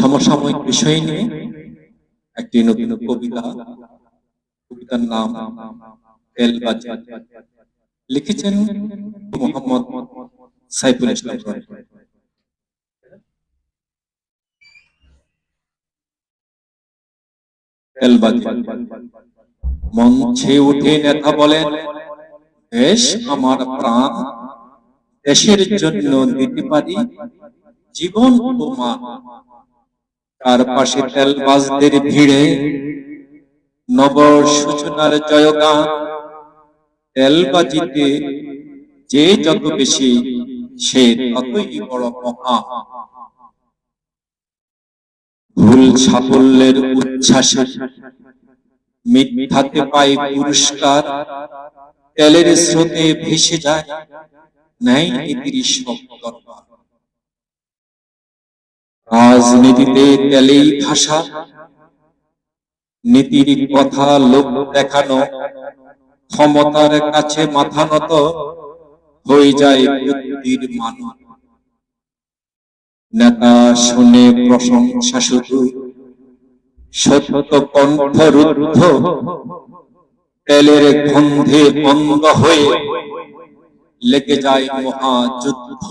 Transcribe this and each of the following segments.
সমসাময়িক বিষয় নিয়ে একটি নতুন কবিতার নাম তেলবাজি, লিখেছেন মোহাম্মদ সাইফুল ইসলাম। তেলবাজি। মঞ্চে উঠে নেতা বলেন, দেশ আমার প্রাণ, দেশের জন্য দিতে পারি জীবন ও মান। তার পাশে তেলবাজদের ভিড়ে নব সূচনার জয়গান। তেলবাজিতে যে যত বেশি সে ততই বড় মহা। ভুল সাফল্যের উচ্ছ্বাসে মিথ্যাতে পাই পুরস্কার। তেলের স্রোতে ভেসে যায় ন্যায় নীতির সব দরবার। রাজনীতিতে তেলেই ভাষা, নীতির কথা লোক দেখানো। ক্ষমতার কাছে মাথা নত হয়ে যায় বুদ্ধির মানব। নেতা শুনে প্রশংসা শুধু, সত্য কণ্ঠ রুদ্ধ। তেলের গন্ধে অন্ধ হয়ে লেগে যায় মহাযুদ্ধ।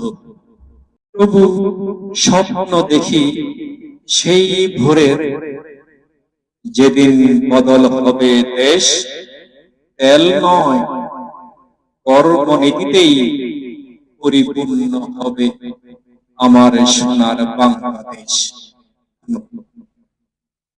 তবু স্বপ্ন দেখি সেই ভোরের, যেদিন বদল হবে দেশ। তেল নয়, কর্মনীতিতেই পরিপূর্ণ হবে আমার সোনার বাংলাদেশ।